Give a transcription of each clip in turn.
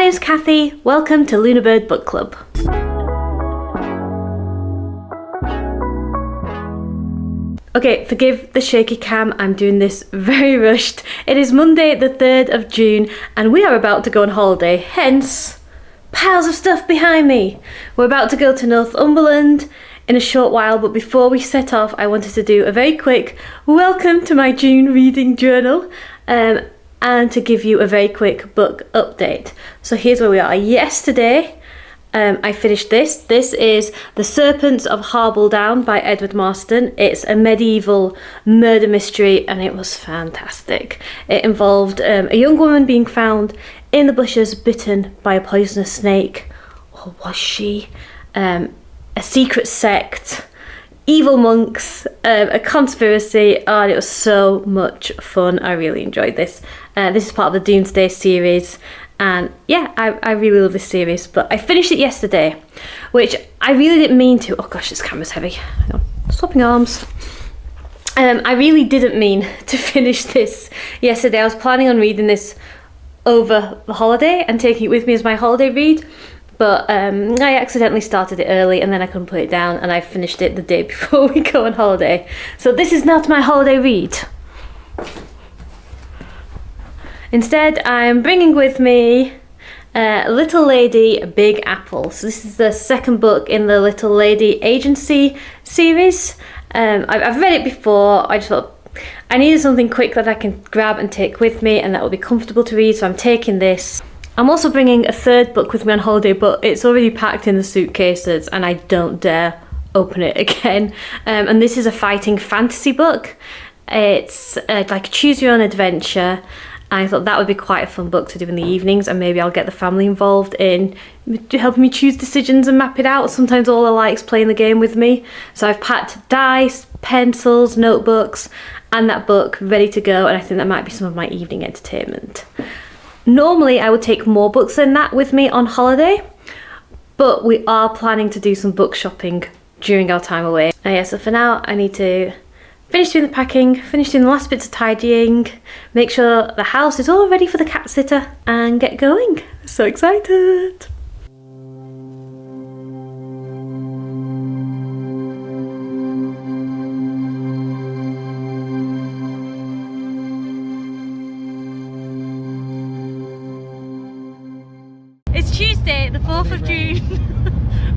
name's Cathy, welcome to Lunarbird Book Club. Okay, forgive the shaky cam, I'm doing this very rushed. It is Monday the 3rd of June and we are about to go on holiday, hence piles of stuff behind me. We're about to go to Northumberland in a short while, but before we set off I wanted to do a very quick welcome to my June reading journal and to give you a very quick book update. So here's where we are. Yesterday I finished this. This is The Serpents of Harbledown by Edward Marston. It's a medieval murder mystery and it was fantastic. It involved a young woman being found in the bushes bitten by a poisonous snake. Or was she? A secret sect, evil monks, a conspiracy, and it was so much fun. I really enjoyed this. This is part of the Doomsday series. And yeah, I really love this series, but I finished it yesterday, which I really didn't mean to. Oh gosh, this camera's heavy. Hang on. Swapping arms. I really didn't mean to finish this yesterday. I was planning on reading this over the holiday and taking it with me as my holiday read, but I accidentally started it early and then I couldn't put it down and I finished it the day before we go on holiday. So this is not my holiday read. Instead, I'm bringing with me Little Lady Big Apple. So this is the second book in the Little Lady Agency series. I've read it before. I just thought I needed something quick that I can grab and take with me and that will be comfortable to read, so I'm taking this. I'm also bringing a third book with me on holiday, but it's already packed in the suitcases and I don't dare open it again. And this is a fighting fantasy book. It's like a choose your own adventure. I thought that would be quite a fun book to do in the evenings, and maybe I'll get the family involved in helping me choose decisions and map it out. Sometimes all I like is playing the game with me. So I've packed dice, pencils, notebooks, and that book ready to go, and I think that might be some of my evening entertainment. Normally I would take more books than that with me on holiday, but we are planning to do some book shopping during our time away. So for now I need to finish doing the packing, finish doing the last bits of tidying, make sure the house is all ready for the cat sitter and get going. So excited! It's Tuesday, the 4th of June.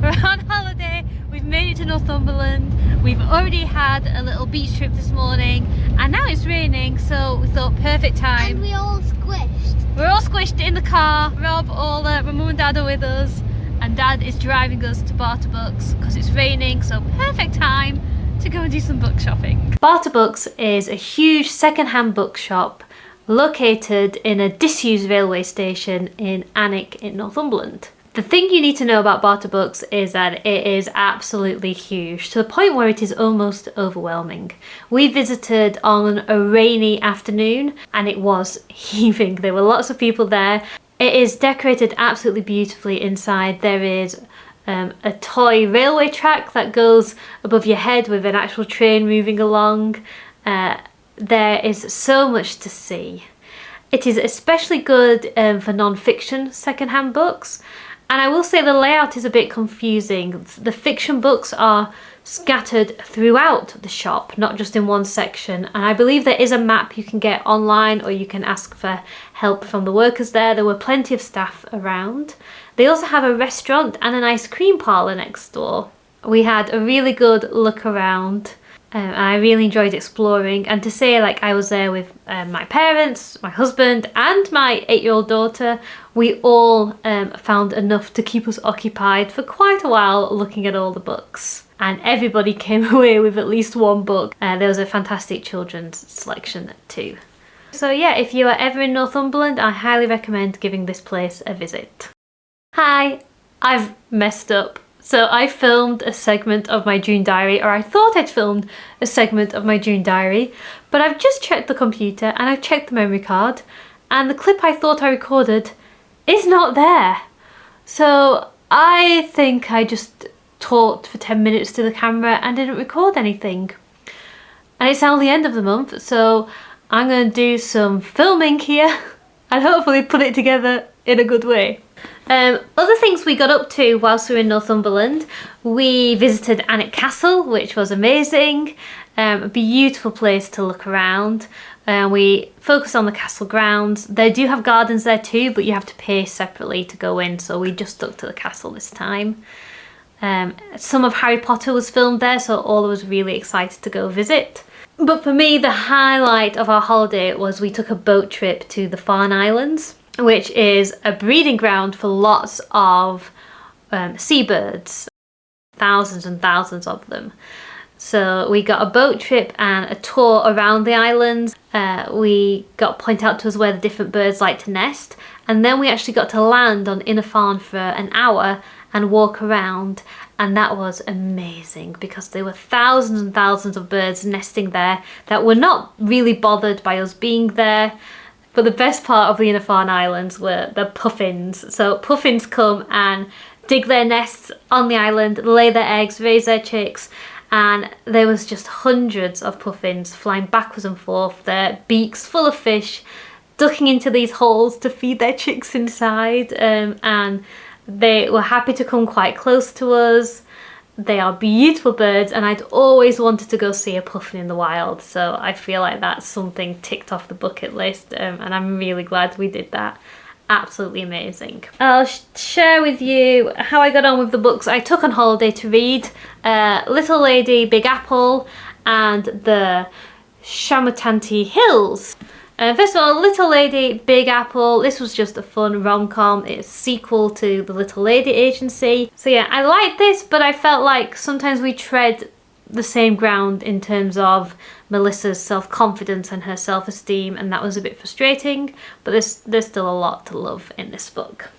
We're on holiday. We've made it to Northumberland. We've already had a little beach trip this morning and now it's raining, so we thought perfect time. And we're all squished. We're all squished in the car. Rob, Ola, my mum and dad are with us and dad is driving us to Barter Books because it's raining, so perfect time to go and do some book shopping. Barter Books is a huge second-hand bookshop located in a disused railway station in Alnwick in Northumberland. The thing you need to know about Barter Books is that it is absolutely huge, to the point where it is almost overwhelming. We visited on a rainy afternoon and it was heaving. There were lots of people there. It is decorated absolutely beautifully inside. There is a toy railway track that goes above your head with an actual train moving along. There is so much to see. It is especially good for non-fiction second-hand books. And I will say the layout is a bit confusing. The fiction books are scattered throughout the shop, not just in one section. And I believe there is a map you can get online or you can ask for help from the workers there. There were plenty of staff around. They also have a restaurant and an ice cream parlour next door. We had a really good look around. And I really enjoyed exploring, and to say like I was there with my parents, my husband and my 8-year-old daughter, we all found enough to keep us occupied for quite a while looking at all the books. And everybody came away with at least one book. There was a fantastic children's selection too. So yeah, if you are ever in Northumberland, I highly recommend giving this place a visit. Hi, I've messed up. So I filmed a segment of my June diary, or I thought I'd filmed a segment of my June diary, but I've just checked the computer and I've checked the memory card and the clip I thought I recorded is not there. So I think I just talked for 10 minutes to the camera and didn't record anything. And it's now the end of the month, so I'm going to do some filming here and hopefully put it together in a good way. Other things we got up to whilst we were in Northumberland, we visited Alnwick Castle, which was amazing. A beautiful place to look around. We focused on the castle grounds. They do have gardens there too, but you have to pay separately to go in, so we just stuck to the castle this time. Some of Harry Potter was filmed there, so all was really excited to go visit. But for me, the highlight of our holiday was we took a boat trip to the Farne Islands, which is a breeding ground for lots of seabirds, thousands and thousands of them. So we got a boat trip and a tour around the islands. We got pointed out to us where the different birds like to nest, and then we actually got to land on Inner Farne for an hour and walk around, and that was amazing because there were thousands and thousands of birds nesting there that were not really bothered by us being there. But the best part of the Inner Farne Islands were the puffins. So puffins come and dig their nests on the island, lay their eggs, raise their chicks, and there was just hundreds of puffins flying backwards and forth, their beaks full of fish, ducking into these holes to feed their chicks inside, and they were happy to come quite close to us. They are beautiful birds, and I'd always wanted to go see a puffin in the wild, so I feel like that's something ticked off the bucket list, and I'm really glad we did that. Absolutely amazing. I'll share with you how I got on with the books I took on holiday to read. Little Lady, Big Apple, and the Shamutanti Hills. First of all, Little Lady, Big Apple. This was just a fun rom-com. It's a sequel to the Little Lady Agency. So yeah, I liked this, but I felt like sometimes we tread the same ground in terms of Melissa's self-confidence and her self-esteem, and that was a bit frustrating, but there's still a lot to love in this book.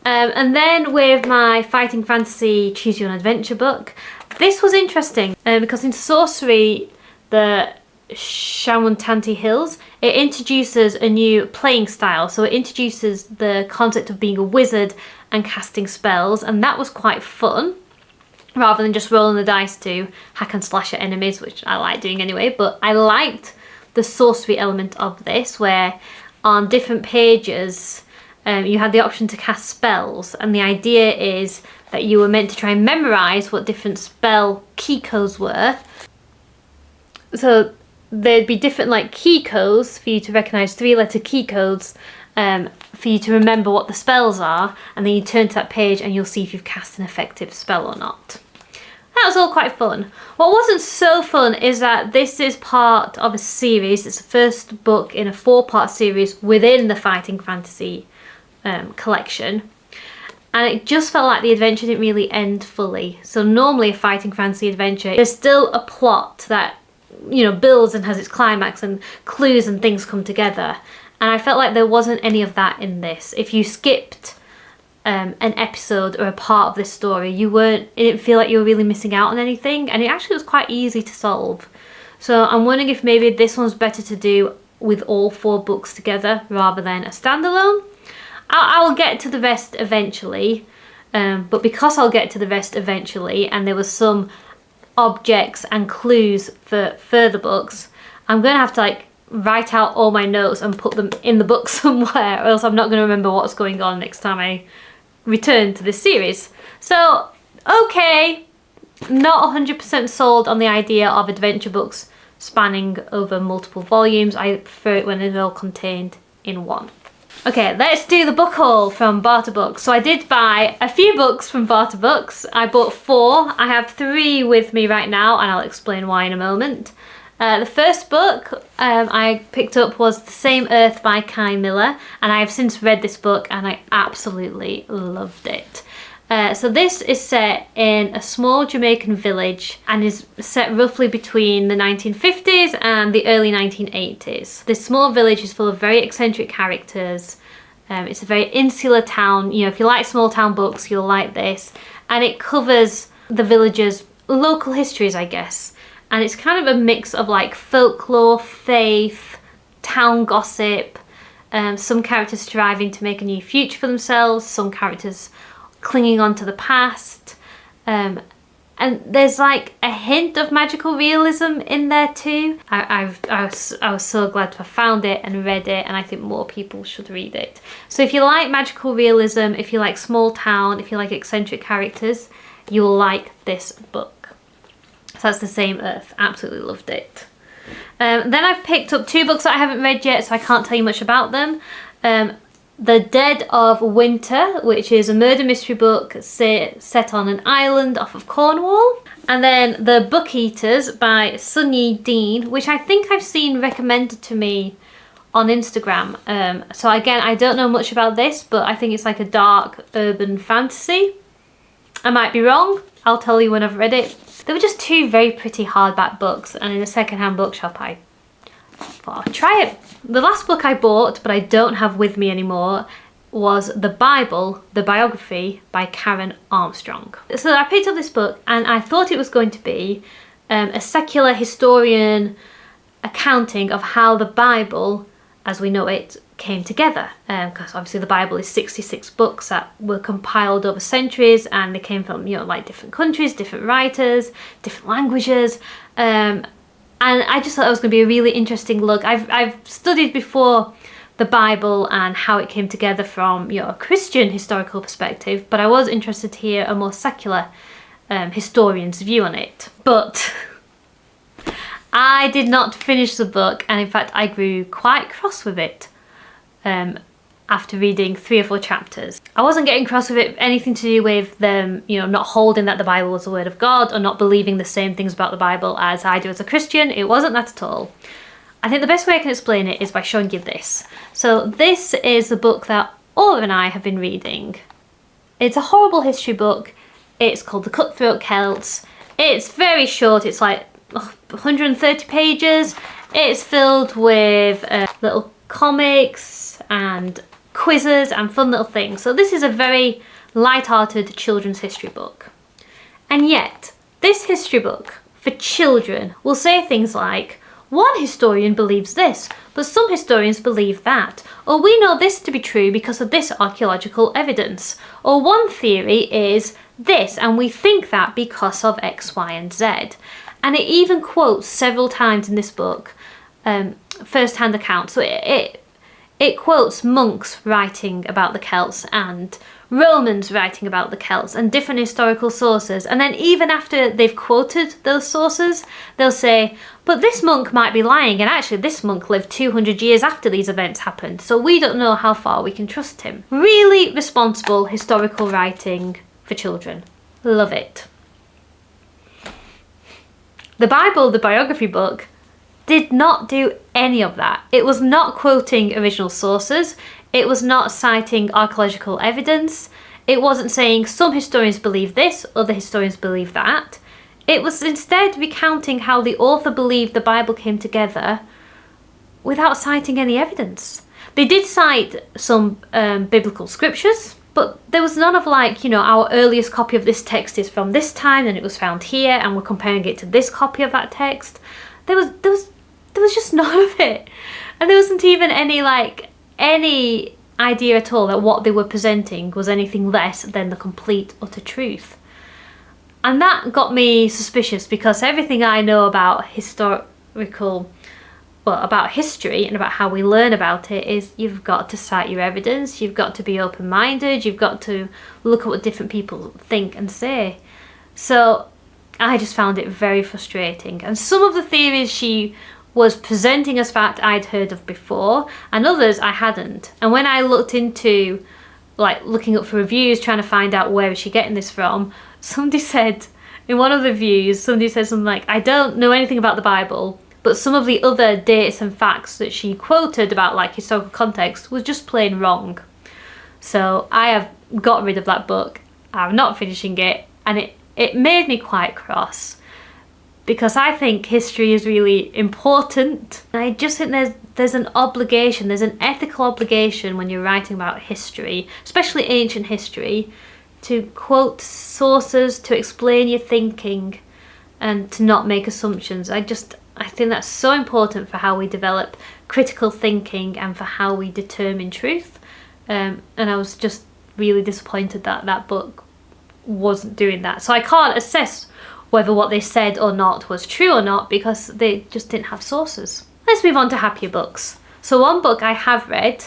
And then with my fighting fantasy choose your own adventure book, this was interesting because in sorcery, the Shamutanti Hills, it introduces a new playing style. So it introduces the concept of being a wizard and casting spells, and that was quite fun, rather than just rolling the dice to hack and slash at enemies, which I like doing anyway. But I liked the sorcery element of this, where on different pages you had the option to cast spells, and the idea is that you were meant to try and memorize what different spell key codes were. So there'd be different like key codes for you to recognize, 3-letter key codes for you to remember what the spells are, and then you turn to that page and you'll see if you've cast an effective spell or not. That was all quite fun. What wasn't so fun is that this is part of a series. It's the first book in a 4-part series within the Fighting Fantasy collection, and it just felt like the adventure didn't really end fully. So normally a Fighting Fantasy adventure, there's still a plot that, you know, builds and has its climax and clues and things come together, and I felt like there wasn't any of that in this. If you skipped an episode or a part of this story, it didn't feel like you were really missing out on anything, and it actually was quite easy to solve. So I'm wondering if maybe this one's better to do with all 4 books together rather than a standalone. I'll get to the rest eventually, but because I'll get to the rest eventually and there was some objects and clues for further books, I'm going to have to like write out all my notes and put them in the book somewhere, or else I'm not going to remember what's going on next time I return to this series. So okay, not 100% sold on the idea of adventure books spanning over multiple volumes. I prefer it when they're all contained in one. Okay, let's do the book haul from Barter Books. So I did buy a few books from Barter Books. I bought 4. I have 3 with me right now, and I'll explain why in a moment. The first book I picked up was The Same Earth by Kai Miller, and I have since read this book and I absolutely loved it. So this is set in a small Jamaican village and is set roughly between the 1950s and the early 1980s. This small village is full of very eccentric characters. It's a very insular town. You know, if you like small town books, you'll like this. And it covers the village's local histories, I guess. And it's kind of a mix of like folklore, faith, town gossip, some characters striving to make a new future for themselves, some characters clinging on to the past. And there's like a hint of magical realism in there too. I was so glad to have found it and read it, and I think more people should read it. So if you like magical realism, if you like small town, if you like eccentric characters, you'll like this book. So that's The Same Earth. Absolutely loved it. Then I've picked up 2 books that I haven't read yet, so I can't tell you much about them. The Dead of Winter, which is a murder mystery book set on an island off of Cornwall. And then The Book Eaters by Sunyi Dean, which I think I've seen recommended to me on Instagram. So again, I don't know much about this, but I think it's like a dark urban fantasy. I might be wrong. I'll tell you when I've read it. There were just 2 very pretty hardback books, and in a secondhand bookshop I thought I'd try it. The last book I bought, but I don't have with me anymore, was The Bible, the Biography by Karen Armstrong. So I picked up this book and I thought it was going to be a secular historian accounting of how the Bible, as we know it, came together. Because obviously the Bible is 66 books that were compiled over centuries, and they came from, you know, like different countries, different writers, different languages. And I just thought it was going to be a really interesting look. I've studied before the Bible and how it came together from, you know, a Christian historical perspective, but I was interested to hear a more secular historian's view on it. But I did not finish the book, and in fact I grew quite cross with it after reading 3 or 4 chapters. I wasn't getting cross with it anything to do with them, you know, not holding that the Bible was the word of God, or not believing the same things about the Bible as I do as a Christian. It wasn't that at all. I think the best way I can explain it is by showing you this. So this is the book that Oliver and I have been reading. It's a horrible history book. It's called The Cutthroat Celts. It's very short. It's like 130 pages. It's filled with little comics and quizzes and fun little things. So this is a very light-hearted children's history book. And yet, this history book for children will say things like, one historian believes this, but some historians believe that. Or we know this to be true because of this archaeological evidence. Or one theory is this, and we think that because of X, Y, and Z. And it even quotes several times in this book first-hand accounts. So it quotes monks writing about the Celts and Romans writing about the Celts and different historical sources. And then even after they've quoted those sources, they'll say, but this monk might be lying, and actually this monk lived 200 years after these events happened, so we don't know how far we can trust him. Really responsible historical writing for children. Love it. The Bible, the biography book, did not do any of that. It was not quoting original sources. It was not citing archaeological evidence. It wasn't saying some historians believe this, other historians believe that. It was instead recounting how the author believed the Bible came together without citing any evidence. They did cite some biblical scriptures, but there was none of like, you know, our earliest copy of this text is from this time and it was found here and we're comparing it to this copy of that text. There was just none of it. And there wasn't even any idea at all that what they were presenting was anything less than the complete utter truth. And that got me suspicious, because everything I know about about history and about how we learn about it is you've got to cite your evidence, you've got to be open-minded, you've got to look at what different people think and say. So I just found it very frustrating. And some of the theories she was presenting as fact I'd heard of before, and others I hadn't. And when I looked into, like, looking up for reviews, trying to find out where is she getting this from, somebody said, in one of the reviews, somebody said something like, I don't know anything about the Bible, but some of the other dates and facts that she quoted about, like, historical context was just plain wrong. So I have got rid of that book. I'm not finishing it, and it made me quite cross, because I think history is really important. And I just think there's an obligation, there's an ethical obligation when you're writing about history, especially ancient history, to quote sources, to explain your thinking, and to not make assumptions. I think that's so important for how we develop critical thinking and for how we determine truth. And I was just really disappointed that that book wasn't doing that. So I can't assess whether what they said or not was true or not because they just didn't have sources. Let's move on to happier books. So one book I have read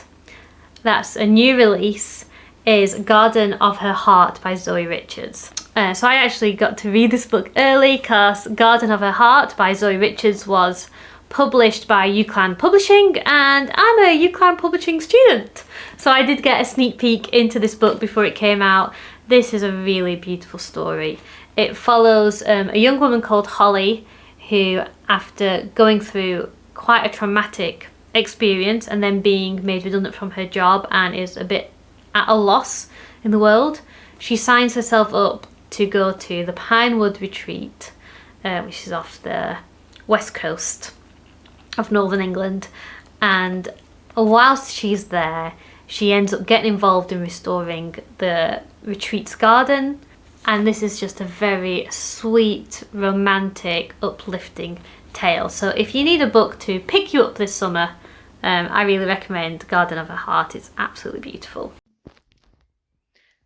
that's a new release is Garden of Her Heart by Zoe Richards. So I actually got to read this book early because Garden of Her Heart by Zoe Richards was published by UCLan Publishing, and I'm a UCLan Publishing student. So I did get a sneak peek into this book before it came out. This is a really beautiful story. It follows a young woman called Holly who, after going through quite a traumatic experience and then being made redundant from her job and is a bit at a loss in the world, she signs herself up to go to the Pinewood Retreat, which is off the west coast of northern England, and whilst she's there she ends up getting involved in restoring the retreat's garden, and this is just a very sweet, romantic, uplifting tale. So if you need a book to pick you up this summer, I really recommend Garden of Her Heart. It's absolutely beautiful.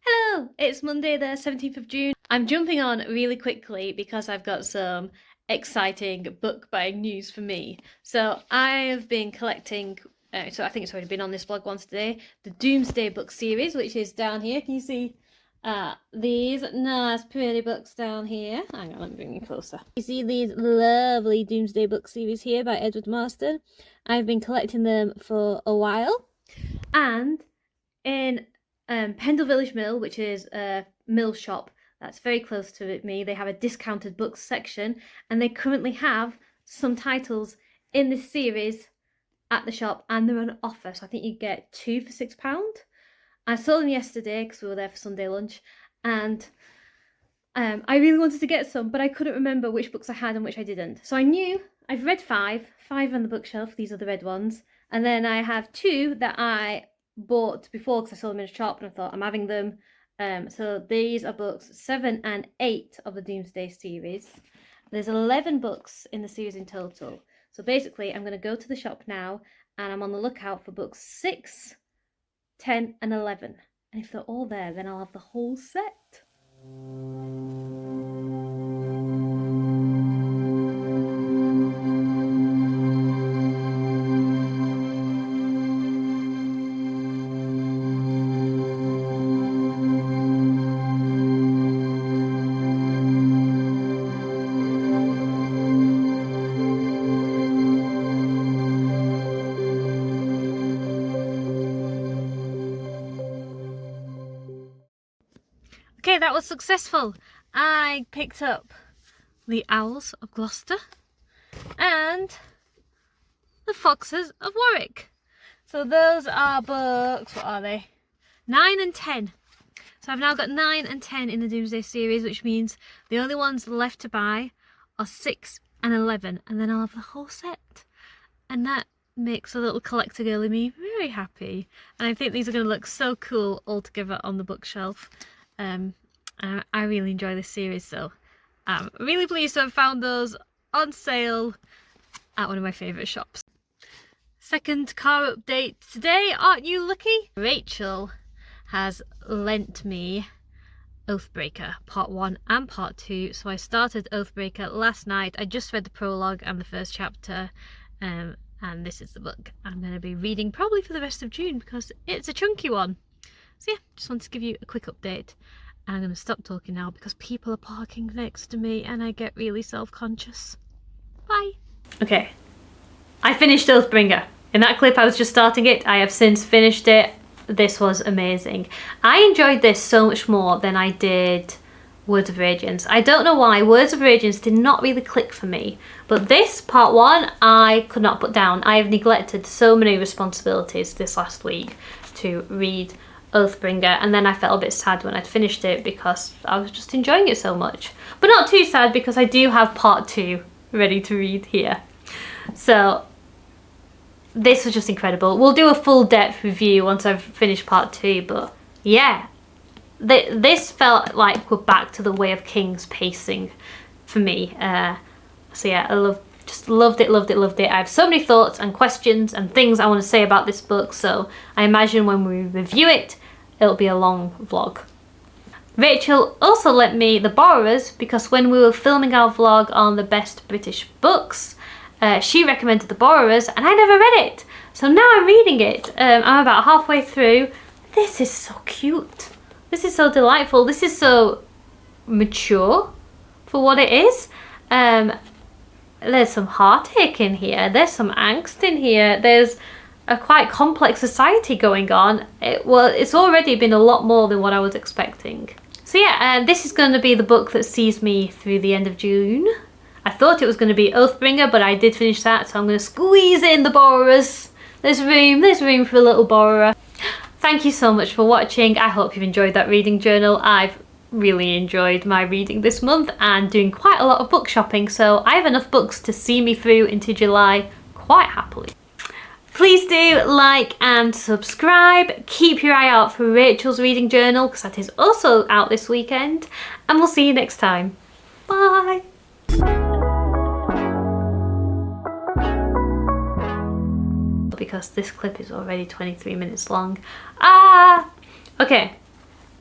Hello, it's Monday the 17th of June. I'm jumping on really quickly because I've got some exciting book buying news for me. So I've been collecting, so I think it's already been on this blog once today, the Doomsday book series, which is down here. Can you see these nice pretty books down here? Hang on, let me bring you closer. You see these lovely Doomsday book series here by Edward Marston. I've been collecting them for a while, and in Pendle Village Mill, which is a mill shop that's very close to me, they have a discounted books section, and they currently have some titles in this series at the shop, and they're on offer. So I think you get 2 for £6. I saw them yesterday because we were there for Sunday lunch, and I really wanted to get some, but I couldn't remember which books I had and which I didn't. So I knew I've read five on the bookshelf. These are the red ones, and then I have 2 that I bought before because I saw them in a shop and I thought I'm having them. So these are books 7 and 8 of the Doomsday series. There's 11 books in the series in total. So basically I'm going to go to the shop now and I'm on the lookout for books 6, 10 and 11. And if they're all there, then I'll have the whole set. Okay, that was successful. I picked up The Owls of Gloucester and The Foxes of Warwick. So those are books, what are they? 9 and 10. So I've now got 9 and 10 in the Doomsday series, which means the only ones left to buy are 6 and 11, and then I'll have the whole set. And that makes a little collector girl in me very happy. And I think these are going to look so cool all together on the bookshelf. I really enjoy this series, so I'm really pleased to have found those on sale at one of my favourite shops. Second car update today, aren't you lucky? Rachel has lent me Oathbringer Part 1 and Part 2, so I started Oathbringer last night. I just read the prologue and the first chapter, and this is the book I'm going to be reading probably for the rest of June because it's a chunky one. So yeah, just wanted to give you a quick update. And I'm going to stop talking now because people are parking next to me and I get really self-conscious. Bye. Okay, I finished Oathbringer. In that clip I was just starting it. I have since finished it. This was amazing. I enjoyed this so much more than I did Words of Radiance. I don't know why. Words of Radiance did not really click for me. But this, Part 1, I could not put down. I have neglected so many responsibilities this last week to read Oathbringer, and then I felt a bit sad when I'd finished it because I was just enjoying it so much. But not too sad because I do have Part 2 ready to read here. So this was just incredible. We'll do a full depth review once I've finished Part 2, but yeah, this felt like we're back to the Way of Kings pacing for me. So yeah, I just loved it. I have so many thoughts and questions and things I want to say about this book, so I imagine when we review it, it'll be a long vlog. Rachel also lent me The Borrowers because when we were filming our vlog on the best British books, she recommended The Borrowers and I never read it. So now I'm reading it. I'm about halfway through. This is so cute. This is so delightful. This is so mature for what it is. There's some heartache in here. There's some angst in here. There's a quite complex society going on. It's already been a lot more than what I was expecting. So yeah, this is going to be the book that sees me through the end of June. I thought it was going to be Oathbringer, but I did finish that, so I'm going to squeeze in The Borrowers. There's room for a little borrower. Thank you so much for watching. I hope you've enjoyed that reading journal. I've really enjoyed my reading this month and doing quite a lot of book shopping, so I have enough books to see me through into July quite happily. Please do like and subscribe. Keep your eye out for Rachel's reading journal because that is also out this weekend, and we'll see you next time. Bye! Because this clip is already 23 minutes long. Okay.